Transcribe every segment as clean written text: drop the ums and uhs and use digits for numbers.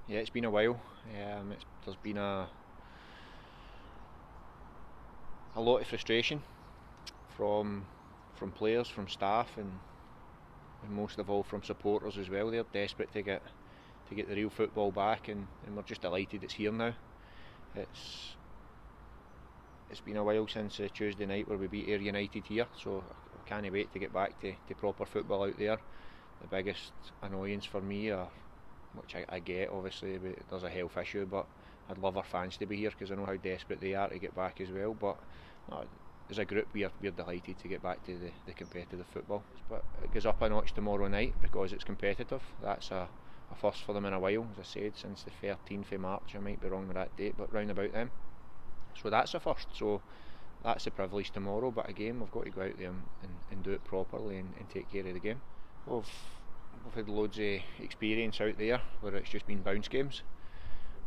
Yeah, it's been a while. There's been a lot of frustration from players, from staff, and most of all from supporters as well. They're desperate to get the real football back, and we're just delighted it's here now. It's been a while since Tuesday night where we beat Ayr United here, so I can't wait to get back to proper football out there. The biggest annoyance for me, which I get obviously, there's a health issue, but I'd love our fans to be here because I know how desperate they are to get back as well. But no, as a group we're delighted to get back to the competitive football. But it goes up a notch tomorrow night because it's competitive. That's a first for them in a while, as I said, since the 13th of March. I might be wrong with that date, but round about then. So that's a first, so that's the privilege tomorrow, but again we've got to go out there and do it properly and take care of the game. We've had loads of experience out there where it's just been bounce games.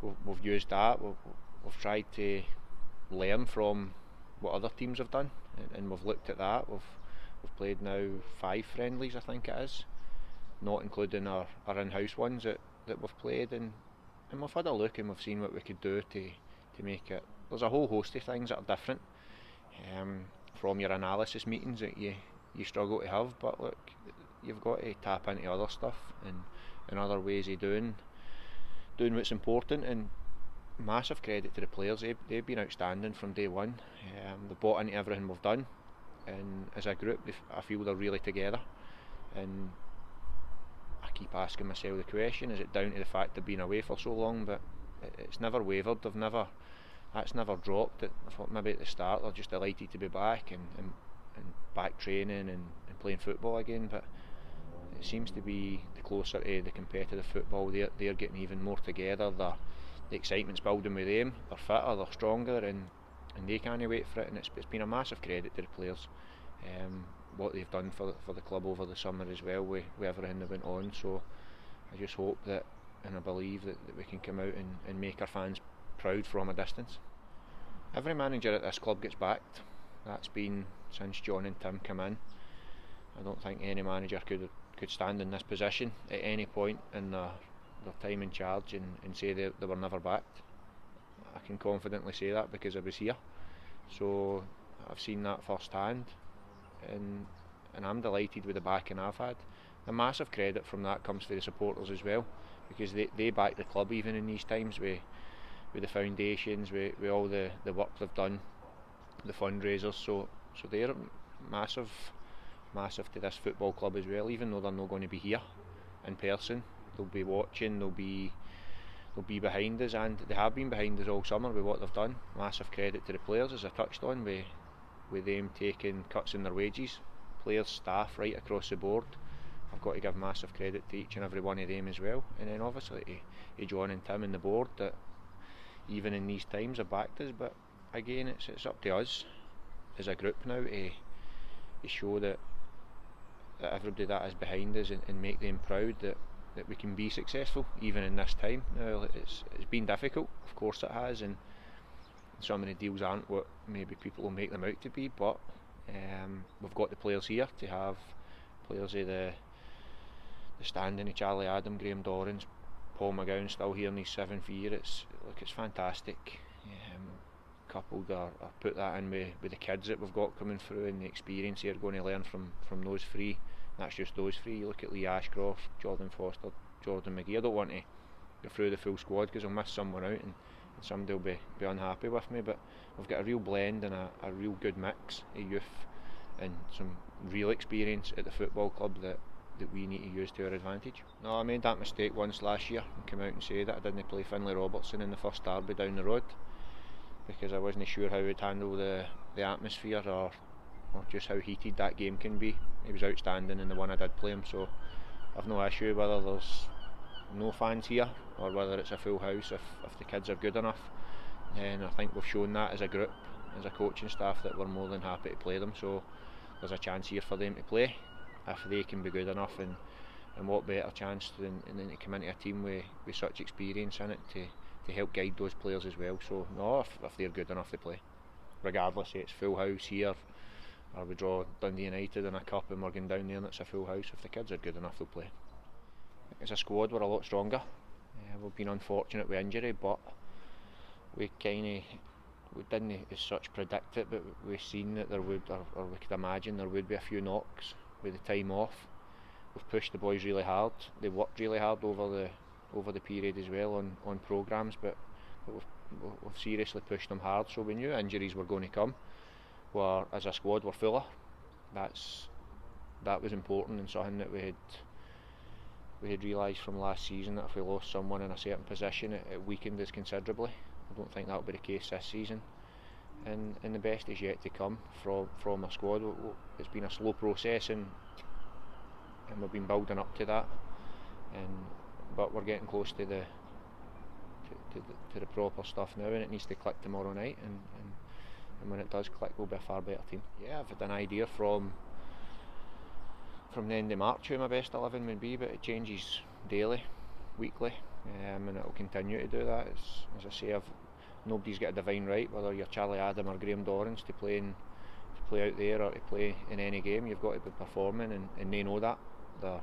We've used that, we've tried to learn from what other teams have done, and we've looked at that. We've played now 5 friendlies, I think it is, not including our in-house ones that we've played, and we've had a look and we've seen what we could do to make it. There's a whole host of things that are different from your analysis meetings that you struggle to have, but look, you've got to tap into other stuff and other ways of doing what's important, and massive credit to the players. They've been outstanding from day one. They've bought into everything we've done, and as a group I feel they're really together, and I keep asking myself the question, is it down to the fact they've been away for so long? But it's never wavered. That's never dropped. I thought maybe at the start they're just delighted to be back and back training and playing football again, but it seems to be the closer to the competitive football they're getting even more together. The excitement's building with them, they're fitter, they're stronger, and they can't wait for it, and it's been a massive credit to the players, what they've done for the club over the summer as well with everything that went on. So I just hope that, and I believe that we can come out and make our fans proud from a distance. Every manager at this club gets backed. That's been since John and Tim come in. I don't think any manager could stand in this position at any point in their time in charge and say they were never backed. I can confidently say that because I was here, so I've seen that firsthand, and I'm delighted with the backing I've had. A massive credit from that comes for the supporters as well, because they back the club even in these times with the foundations, with all the work they've done, the fundraisers, so they're massive to this football club as well. Even though they're not going to be here in person, they'll be watching, they'll be behind us, and they have been behind us all summer with what they've done. Massive credit to the players, as I touched on, with them taking cuts in their wages, players, staff, right across the board. I've got to give massive credit to each and every one of them as well, and then obviously to John and Tim and the board that even in these times have backed us. But again, it's up to us as a group now to show that everybody that is behind us and make them proud that we can be successful even in this time. Now it's been difficult, of course it has, and some of the deals aren't what maybe people will make them out to be, but we've got the players here to have players of the standing of Charlie Adam, Graham Dorrans, Paul McGowan still here in his 7th year. It's fantastic. Coupled or put that in with the kids that we've got coming through and the experience they're going to learn from those 3. That's just those 3. You look at Lee Ashcroft, Jordan Foster, Jordan McGee. I don't want to go through the full squad because I'll miss someone out and somebody will be unhappy with me, but we've got a real blend and a real good mix of youth and some real experience at the football club that we need to use to our advantage. No, I made that mistake once last year and came out and said that I didn't play Finlay Robertson in the first derby down the road because I wasn't sure how he'd handle the atmosphere or just how heated that game can be. He was outstanding in the one I did play him, so I've no issue whether there's no fans here or whether it's a full house if the kids are good enough. And I think we've shown that as a group, as a coaching staff, that we're more than happy to play them, so there's a chance here for them to play if they can be good enough, and what better chance than to come into a team with such experience in it to help guide those players as well. So no, if they're good enough to play, regardless it's full house here or we draw Dundee United in a cup and we're going down there and it's a full house, if the kids are good enough they'll play. As a squad we're a lot stronger. we've been unfortunate with injury, but we didn't as such predict it, but we've seen that there would, or we could imagine there would be a few knocks with the time off. We've pushed the boys really hard. They worked really hard over the period as well on programmes, but we've seriously pushed them hard. So we knew injuries were going to come. As a squad, we're fuller. That was important, and something that we had realised from last season, that if we lost someone in a certain position, it weakened us considerably. I don't think that will be the case this season, and the best is yet to come from our squad. It's been a slow process, and we've been building up to that, but we're getting close to the proper stuff now, and it needs to click tomorrow night, and when it does click, we'll be a far better team. Yeah, I've had an idea from the end of March who my best 11 would be, but it changes daily, weekly, and it will continue to do that. As I say, nobody's got a divine right, whether you're Charlie Adam or Graham Dorrans, to play out there or to play in any game. You've got to be performing, and they know that. They're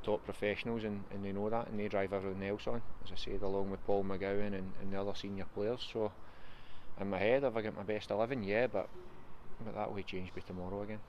top professionals, and they know that, and they drive everything else on, as I said, along with Paul McGowan and the other senior players. So in my head, have I got my best 11? Yeah, but that will change by tomorrow again.